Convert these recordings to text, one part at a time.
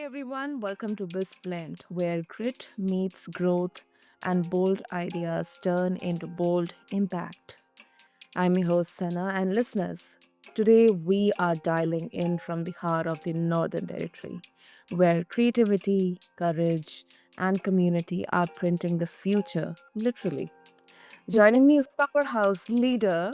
everyone, welcome to BizBlend, where grit meets growth and bold ideas turn into bold impact. I'm your host, Sana, and listeners, today we are dialing in from the heart of the Northern Territory, where creativity, courage, and community are printing the future, literally. Joining me is Powerhouse leader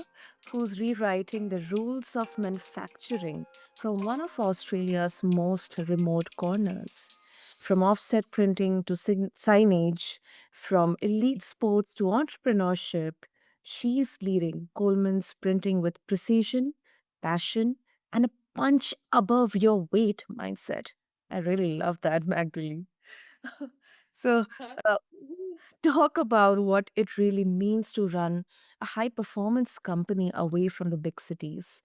who's rewriting the rules of manufacturing from one of Australia's most remote corners. From offset printing to signage, from elite sports to entrepreneurship, she's leading Coleman's printing with precision, passion, and a punch above your weight mindset. I really love that, Magdalene. So, uh, talk about what it really means to run a high performance company away from the big cities.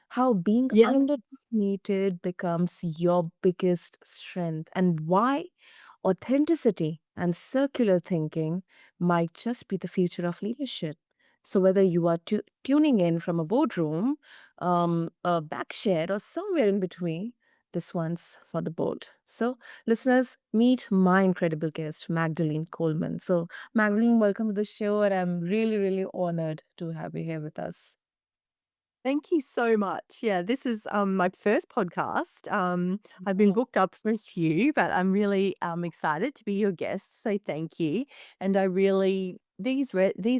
How being Yeah. underestimated becomes your biggest strength, and why authenticity and circular thinking might just be the future of leadership. So, whether you are tuning in from a boardroom, a back shed, or somewhere in between, this one's for the board. So, listeners, meet my incredible guest, Magdalene Coleman. So, Magdalene, welcome to the show, and I'm really, really honored to have you here with us. Thank you so much. Yeah, this is my first podcast. I've been Oh, booked up for a few, but I'm really excited to be your guest. So thank you. And I really these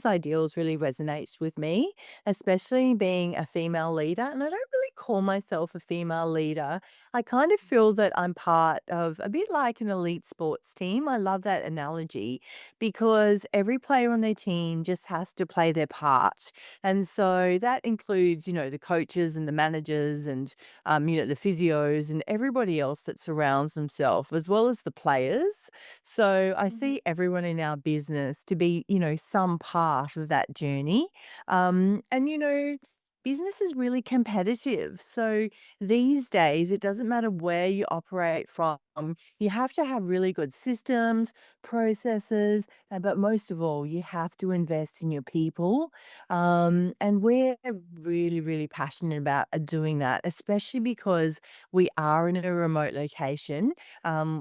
ideals really resonate with me, especially being a female leader. And I don't really call myself a female leader. I kind of feel that I'm part of a bit like an elite sports team. I love that analogy because every player on their team just has to play their part, and so that includes, the coaches and the managers and, the physios and everybody else that surrounds themselves, as well as the players. So I mhm. see everyone in our business to be, some part of that journey. And, business is really competitive. So these days, it doesn't matter where you operate from, you have to have really good systems, processes, but most of all, you have to invest in your people, and we're really, really passionate about doing that, especially because we are in a remote location.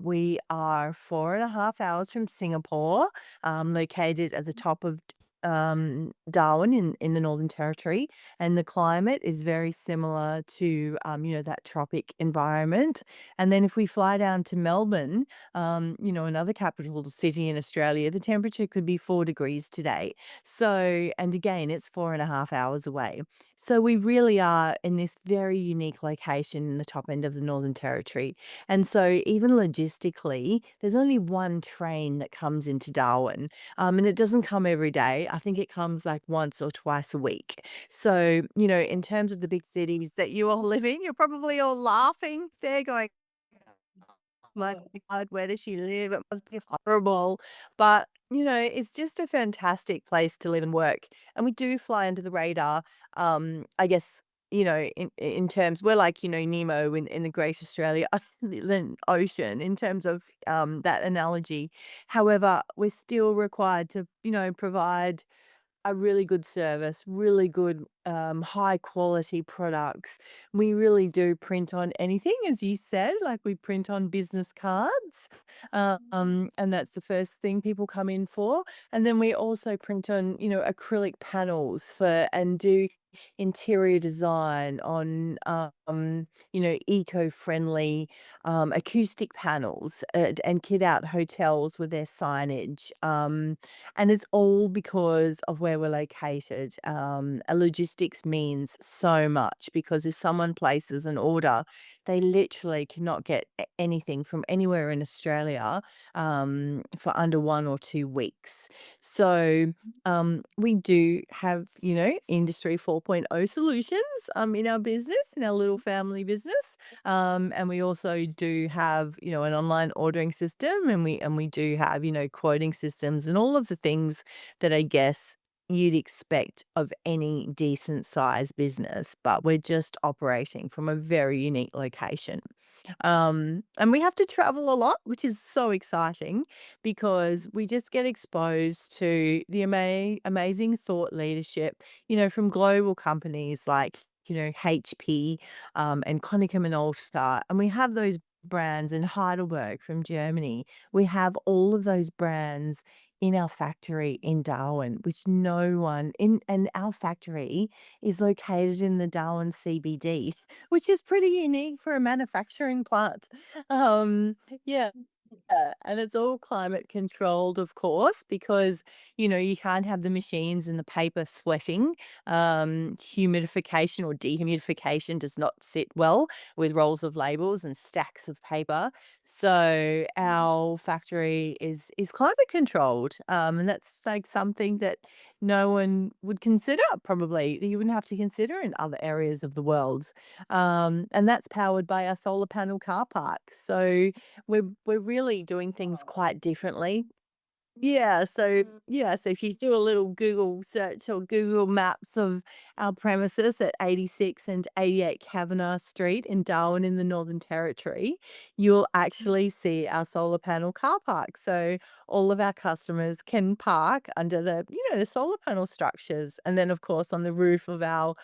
We are 4.5 hours from Singapore, located at the top of Darwin in the Northern Territory, and the climate is very similar to that tropic environment. And then if we fly down to Melbourne, another capital city in Australia, the temperature could be 4 degrees today. So, and again, it's 4.5 hours away. So we really are in this very unique location in the top end of the Northern Territory. And so even logistically, there's only one train that comes into Darwin. And it doesn't come every day. I think it comes like once or twice a week. So, in terms of the big cities that you all live in, you're probably all laughing there going, my God, where does she live? It must be horrible. But, it's just a fantastic place to live and work. And we do fly under the radar. I guess, in terms, we're like, Nemo in the Great Australia the Ocean in terms of that analogy. However, we're still required to, provide a really good service, really good, high quality products. We really do print on anything, as you said, like we print on business cards, and that's the first thing people come in for. And then we also print on, acrylic panels for and do interior design on, eco-friendly acoustic panels, and kit out hotels with their signage. And it's all because of where we're located. Logistics means so much because if someone places an order, they literally cannot get anything from anywhere in Australia for under 1 or 2 weeks. So we do have, Industry 4.0 solutions in our business, in our little family business. And we also do have, an online ordering system, and we do have, quoting systems and all of the things that I guess you'd expect of any decent sized business, but we're just operating from a very unique location. And we have to travel a lot, which is so exciting because we just get exposed to the amazing thought leadership, from global companies like, HP, and Konica Minolta. And we have those brands and Heidelberg from Germany. We have all of those brands in our factory in Darwin, which no one in and our factory is located in the Darwin CBD, which is pretty unique for a manufacturing plant. Um, yeah. And it's all climate controlled, of course, because you can't have the machines and the paper sweating. Humidification or dehumidification does not sit well with rolls of labels and stacks of paper. So our factory is climate controlled, and that's like something that no one would consider. Probably that you wouldn't have to consider in other areas of the world, and that's powered by our solar panel car park. So we're really doing things quite differently. Yeah, so if you do a little Google search or Google Maps of our premises at 86 and 88 Kavanagh Street in Darwin in the Northern Territory, you'll actually see our solar panel car park. So all of our customers can park under the solar panel structures. And then of course on the roof of our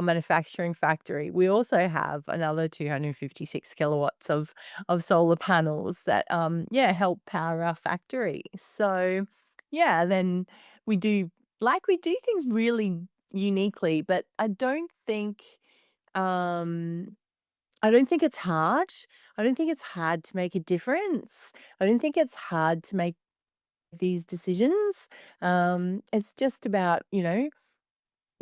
manufacturing factory, we also have another 256 kilowatts of solar panels that help power our factory. So then we do things really uniquely, but um I don't think it's hard. I don't think it's hard to make a difference. I don't think it's hard to make these decisions. It's just about,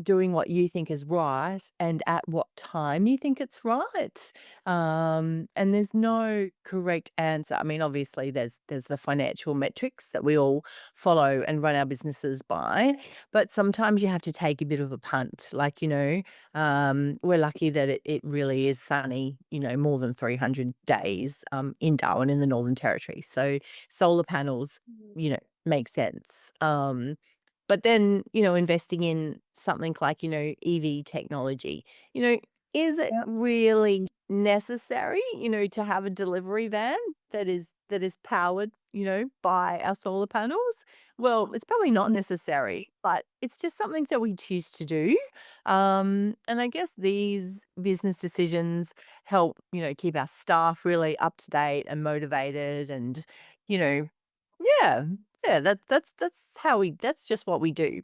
doing what you think is right and at what time you think it's right. And there's no correct answer. I mean, obviously there's the financial metrics that we all follow and run our businesses by, but sometimes you have to take a bit of a punt. Like, we're lucky that it really is sunny, more than 300 days in Darwin in the Northern Territory. So solar panels, make sense. But then, investing in something like, EV technology, you know, is it Yeah. really necessary, to have a delivery van that is powered, by our solar panels? Well, it's probably not necessary, but it's just something that we choose to do. And I guess these business decisions help, keep our staff really up to date and motivated and, you know, yeah. Yeah, that's how that's just what we do.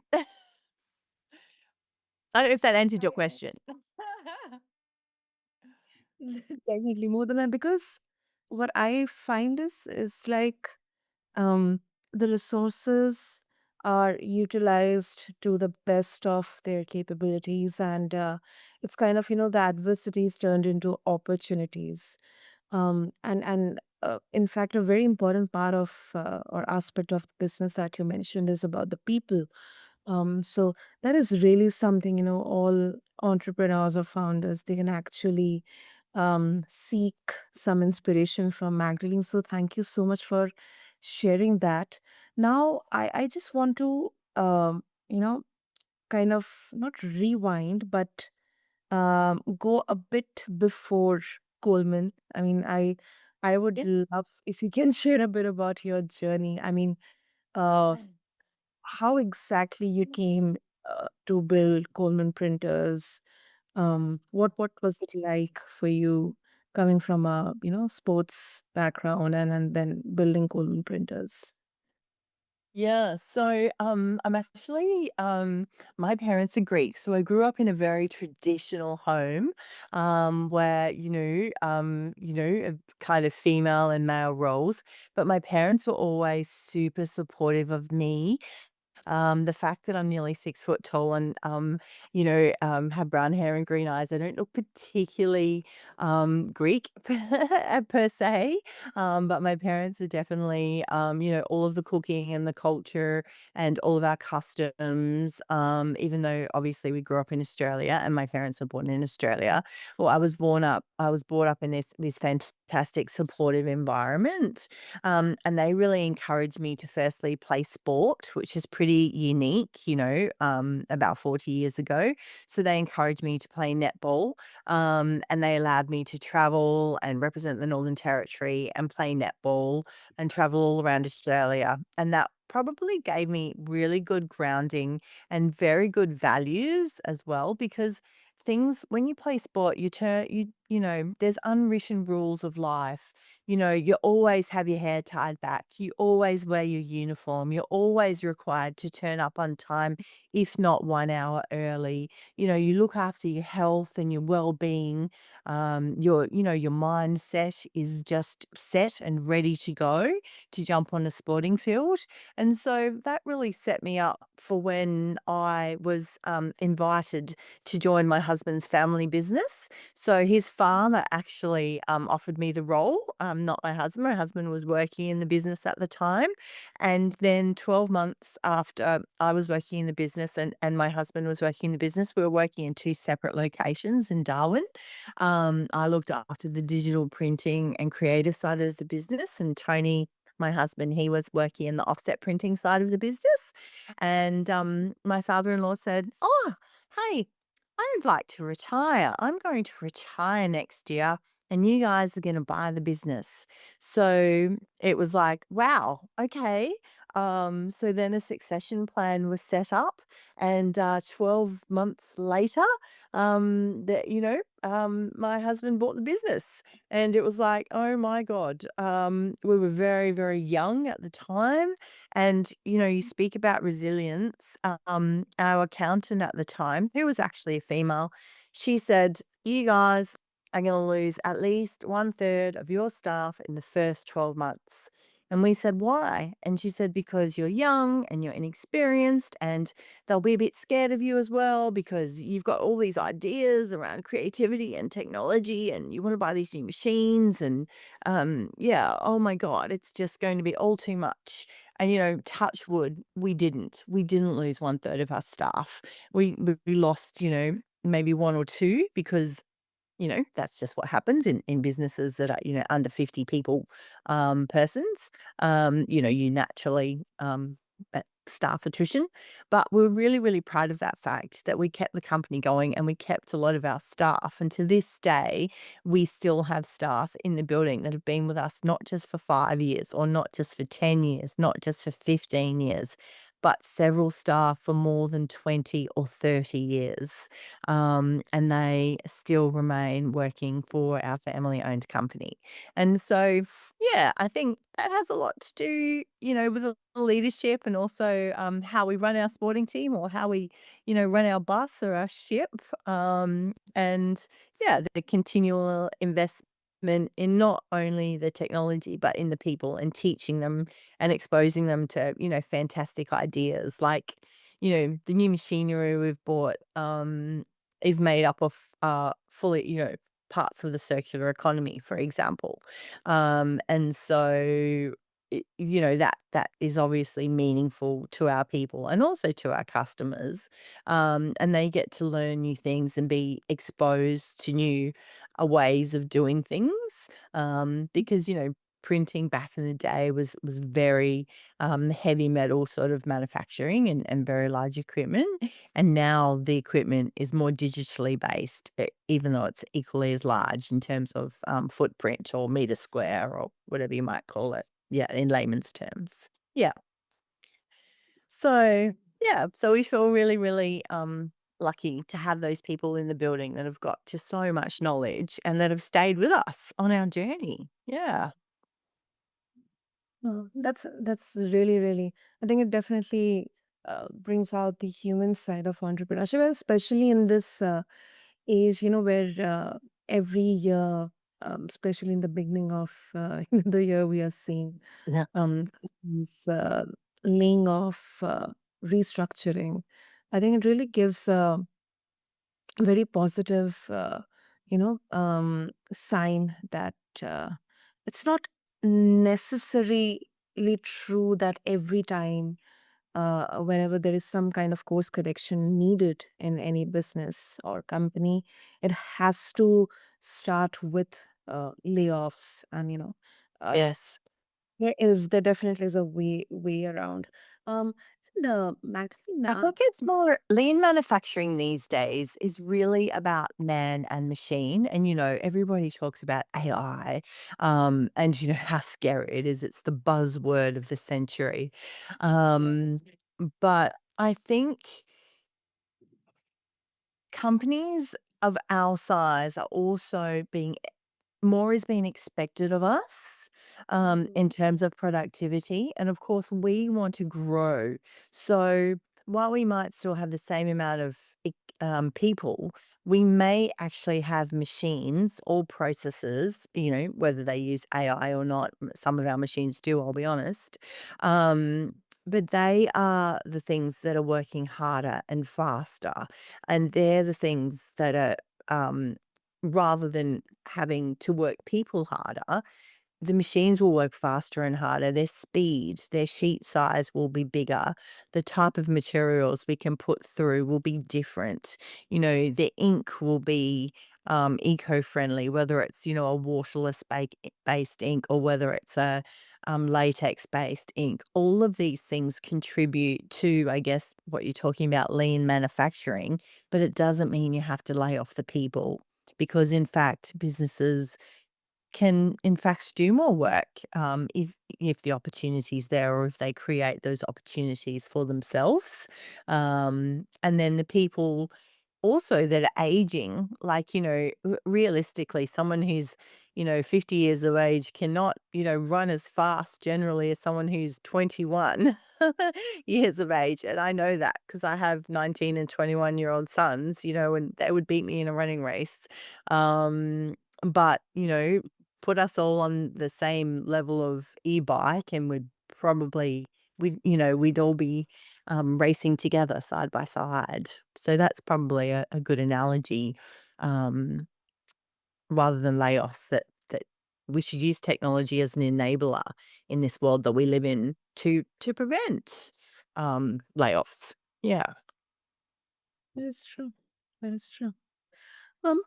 I don't know if that answered your question. Definitely more than that, because what I find is like um the resources are utilized to the best of their capabilities, and it's kind of, the adversities turned into opportunities. And in fact, a very important part of or aspect of the business that you mentioned is about the people. So that is really something, all entrepreneurs or founders, they can actually seek some inspiration from Magdalene. So thank you so much for sharing that. Now, I just want to, you know, kind of not rewind, but go a bit before Coleman. I mean, I would Yeah. love if you can share a bit about your journey. I mean, uh, how exactly you came to build Coleman printers? What was it like for you coming from a sports background and then building Coleman printers? Yeah, so I'm actually my parents are Greek, so I grew up in a very traditional home where kind of female and male roles, but my parents were always super supportive of me. The fact that I'm nearly 6 foot tall and, have brown hair and green eyes, I don't look particularly Greek per se. But my parents are definitely, all of the cooking and the culture and all of our customs. Even though obviously we grew up in Australia and my parents were born in Australia. Well, I was brought up in this fantastic supportive environment. And they really encouraged me to firstly play sport, which is pretty unique, about 40 years ago. So they encouraged me to play netball, and they allowed me to travel and represent the Northern Territory and play netball and travel all around Australia. And that probably gave me really good grounding and very good values as well because things when you play sport you turn you you know there's unwritten rules of life You always have your hair tied back. You always wear your uniform. You're always required to turn up on time, if not 1 hour early. You look after your health and your well-being. Your mindset is just set and ready to go to jump on a sporting field. And so that really set me up for when I was invited to join my husband's family business. So his father actually offered me the role, not my husband. My husband was working in the business at the time. And then 12 months after I was working in the business and my husband was working in the business, we were working in two separate locations in Darwin. I looked after the digital printing and creative side of the business, and Tony, my husband, he was working in the offset printing side of the business. And my father in law said, "Oh, hey, I would like to retire. I'm going to retire next year, and you guys are going to buy the business." So it was like, wow, okay. So then a succession plan was set up, and 12 months later, my husband bought the business, and it was like, oh my God, we were very, very young at the time, and you speak about resilience. Our accountant at the time, who was actually a female, she said, "You guys are going to lose at least one third of your staff in the first 12 months." And we said, "Why?" And she said, "Because you're young and you're inexperienced, and they'll be a bit scared of you as well because you've got all these ideas around creativity and technology, and you want to buy these new machines. And yeah, oh my God, it's just going to be all too much." And, touch wood, we didn't lose one third of our staff. We lost, maybe one or two because that's just what happens in businesses that are, under 50 people, persons. You naturally, staff attrition, but we're really, really proud of that fact that we kept the company going and we kept a lot of our staff. And to this day, we still have staff in the building that have been with us not just for 5 years or not just for 10 years, not just for 15 years, but several staff for more than 20 or 30 years, and they still remain working for our family-owned company. And so, yeah, I think that has a lot to do, with the leadership and also how we run our sporting team or how we, run our bus or our ship. And yeah, the continual investment in not only the technology but in the people and teaching them and exposing them to fantastic ideas like the new machinery we've bought is made up of fully parts of the circular economy, for example. And so that is obviously meaningful to our people and also to our customers, and they get to learn new things and be exposed to new ways of doing things, because printing back in the day was very heavy metal sort of manufacturing and very large equipment. And now the equipment is more digitally based, even though it's equally as large in terms of footprint or meter square or whatever you might call it. Yeah, in layman's terms. Yeah. So, yeah, so we feel really, really lucky to have those people in the building that have got just so much knowledge and that have stayed with us on our journey. Yeah. Oh, that's really, really. I think it definitely brings out the human side of entrepreneurship, especially in this age, where every year, especially in the beginning of the year, we are seeing Yeah. companies laying off, restructuring. I think it really gives very positive, sign that it's not necessarily true that every time, whenever there is some kind of course correction needed in any business or company, it has to start with layoffs. And uh, Yes. there definitely is a way around. Um, the Magdalene, I think it's more lean manufacturing these days is really about man and machine. And, everybody talks about AI, and, how scary it is. It's the buzzword of the century. Um, but I think companies of our size are also being more is being expected of us in terms of productivity. And of course, we want to grow. So while we might still have the same amount of people, we may actually have machines or processes, whether they use AI or not. Some of our machines do, I'll be honest. But they are the things that are working harder and faster. And they're the things that are, rather than having to work people harder, the machines will work faster and harder. Their speed, their sheet size will be bigger. The type of materials we can put through will be different. The ink will be eco-friendly, whether it's, a waterless based ink or whether it's a latex based ink. All of these things contribute to, I guess, what you're talking about, lean manufacturing, but it doesn't mean you have to lay off the people because, in fact, businesses can in fact do more work, if the opportunity's there or if they create those opportunities for themselves. And then the people also that are aging, like, realistically, someone who's, 50 years of age cannot, run as fast generally as someone who's 21 years of age. And I know that because I have 19 and 21-year-old sons, and they would beat me in a running race. But, put us all on the same level of e-bike and we'd all be racing together side by side. So that's probably a good analogy, um, rather than layoffs, that we should use technology as an enabler in this world that we live in to prevent layoffs. Yeah. That is true. That is true. And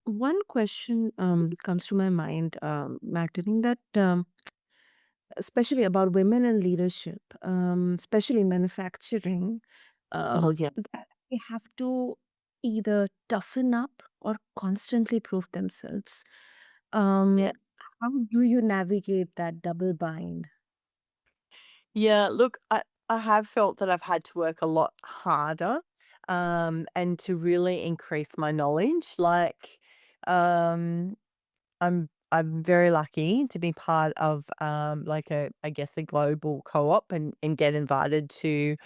one question comes to my mind, Magdalene, that especially about women in leadership, especially manufacturing, Oh, yeah. that they have to either toughen up or constantly prove themselves. Um, Yes. how do you navigate that double bind? Yeah, look, I have felt that I've had to work a lot harder, and to really increase my knowledge. Like, um, I'm very lucky to be part of like I guess a global co-op and get invited to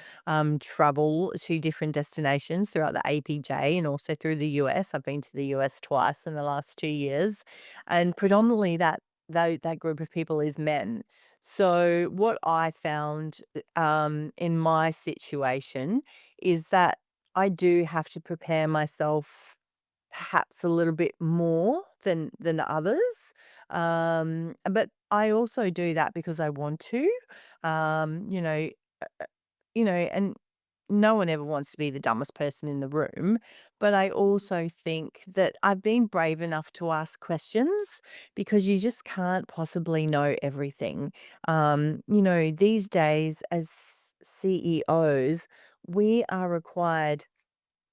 travel to different destinations throughout the APJ and also through the US. I've been to the US twice in the last 2 years, and predominantly that group of people is men. So what I found in my situation is that I do have to prepare myself perhaps a little bit more than others. But I also do that because I want to. Um, you know, and no one ever wants to be the dumbest person in the room, but I also think that I've been brave enough to ask questions because you just can't possibly know everything. These days as CEOs, we are required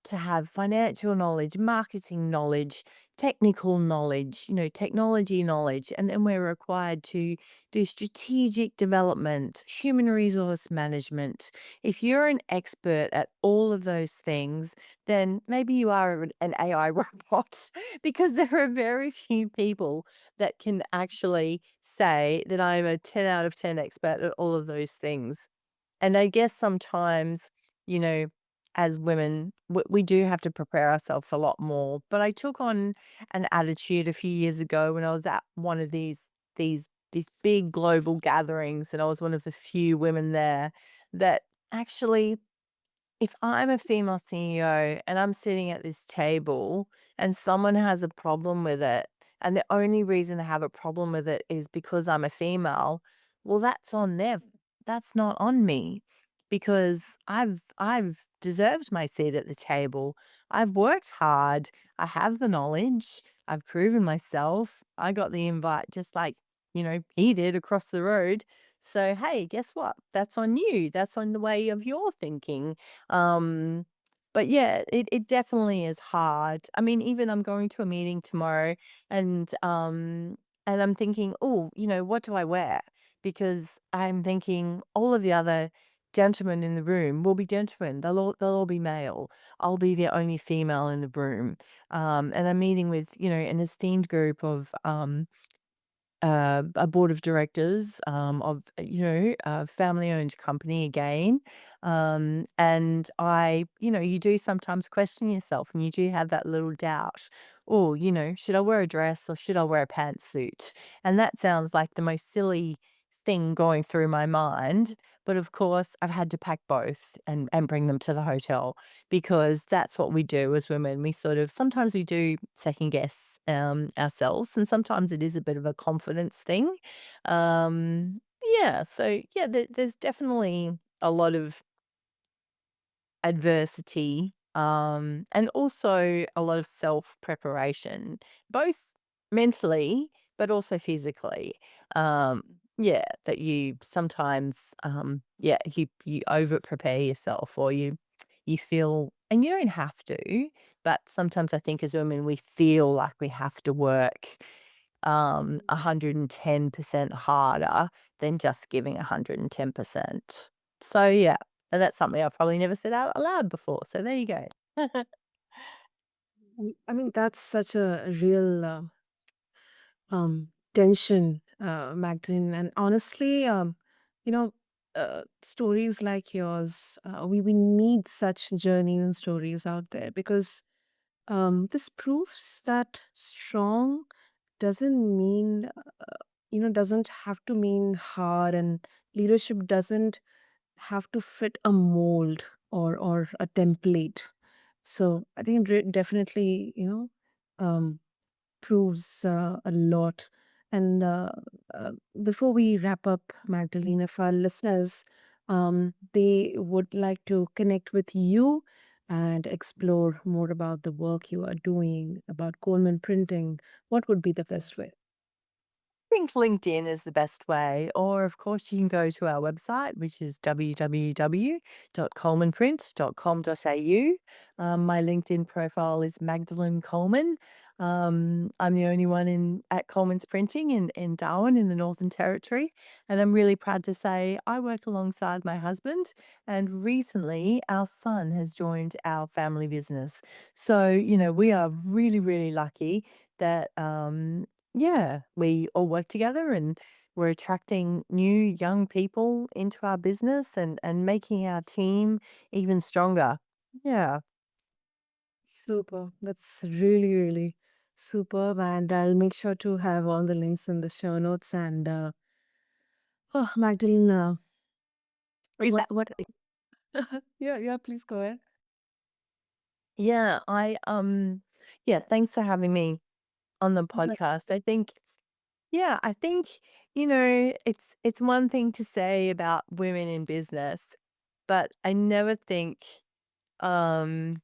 to have financial knowledge, marketing knowledge, technical knowledge, technology knowledge, and then we're required to do strategic development, human resource management. If you're an expert at all of those things, then maybe you are an AI robot because there are very few people that can actually say that I'm a 10 out of 10 expert at all of those things. And I guess sometimes, you know, as women, we do have to prepare ourselves a lot more. But I took on an attitude a few years ago when I was at one of these big global gatherings, and I was one of the few women there that actually, if I'm a female CEO and I'm sitting at this table and someone has a problem with it, and the only reason they have a problem with it is because I'm a female, well, that's on them. That's not on me because I've deserved my seat at the table. I've worked hard. I have the knowledge. I've proven myself. I got the invite just like, he did across the road. So, hey, guess what? That's on you. That's on the way of your thinking. um, but yeah, it definitely is hard. I mean, even I'm going to a meeting tomorrow and I'm thinking, oh, what do I wear? Because I'm thinking all of the other gentlemen in the room will be gentlemen. They'll all be male. I'll be the only female in the room. And I'm meeting with, an esteemed group of a board of directors of a family-owned company again. And you do sometimes question yourself, and you do have that little doubt. Oh, should I wear a dress or should I wear a pantsuit? And that sounds like the most silly thing going through my mind. But of course, I've had to pack both and bring them to the hotel, because that's what we do as women. We sort of sometimes we do second guess ourselves, and sometimes it is a bit of a confidence thing. Yeah, so yeah, there's definitely a lot of adversity, and also a lot of self preparation, both mentally but also physically. Yeah, that you sometimes, yeah, you over prepare yourself, or you feel, and you don't have to, but sometimes I think as women we feel like we have to work 110% harder than just giving 110%. So yeah, and that's something I've probably never said out aloud before, so there you go. I mean, that's such a real tension, Magdalene. And honestly, you know, stories like yours, we need such journeys and stories out there, because this proves that strong doesn't mean, doesn't have to mean hard, and leadership doesn't have to fit a mold or a template. So I think definitely, um, proves a lot. And uh, before we wrap up, Magdalene, if our listeners, they would like to connect with you and explore more about the work you are doing about Coleman printing, what would be the best way? I think LinkedIn is the best way, or of course, you can go to our website, which is www.colemanprint.com.au. My LinkedIn profile is Magdalene Coleman. I'm the only one in at Coleman's Printing in Darwin in the Northern Territory, and I'm really proud to say I work alongside my husband. And recently, our son has joined our family business. So we are really, really lucky that yeah, we all work together, and we're attracting new young people into our business and making our team even stronger. Yeah. Super. That's really, really superb. And I'll make sure to have all the links in the show notes. And oh, Magdalene, what? Exactly. Yeah, yeah, please go ahead. Yeah, yeah, thanks for having me on the But podcast. I think, it's one thing to say about women in business, but I never think um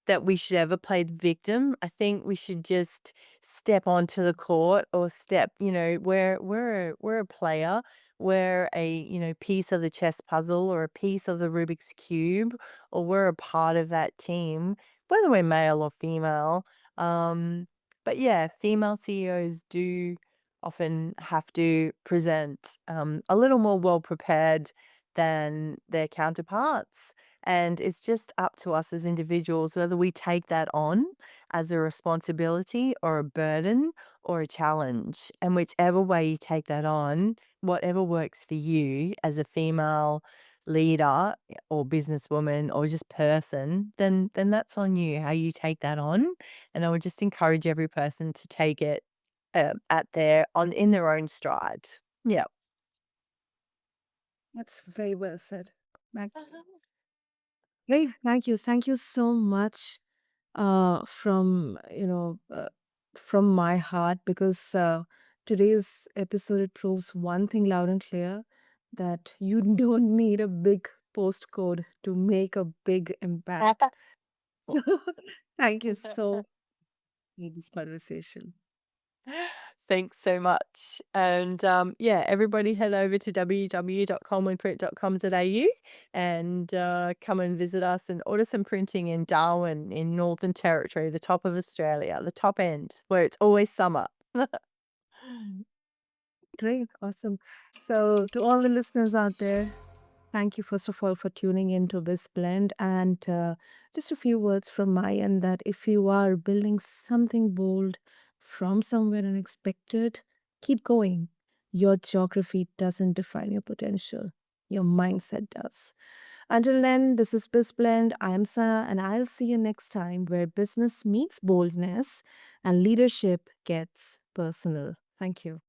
that we should ever play the victim. I think we should just step onto the court, or we're a player. We're a, piece of the chess puzzle, or a piece of the Rubik's cube, or we're a part of that team, whether we're male or female. Um, but yeah, female CEOs do often have to present a little more well prepared than their counterparts. And it's just up to us as individuals whether we take that on as a responsibility or a burden or a challenge. And whichever way you take that on, whatever works for you as a female leader, or businesswoman, or just person, then that's on you how you take that on. And I would just encourage every person to take it at their on in their own stride. Yeah. that's very well said. Mag- Hey, thank you. Thank you so much from my heart, because today's episode, it proves one thing loud and clear, that you don't need a big postcode to make a big impact. So thank you so for this conversation. Thanks so much. And yeah, everybody head over to www.colemanprint.com.au and come and visit us and order some printing in Darwin in Northern Territory, the top of Australia, the top end, where it's always summer. Great, awesome. So to all the listeners out there, Thank you, first of all, for tuning in to BizBlend. And just a few words from my end that if you are building something bold from somewhere unexpected, keep going. Your geography doesn't define your potential, your mindset does. Until then, this is BizBlend. I am Sana, and I'll see you next time where business meets boldness and leadership gets personal. Thank you.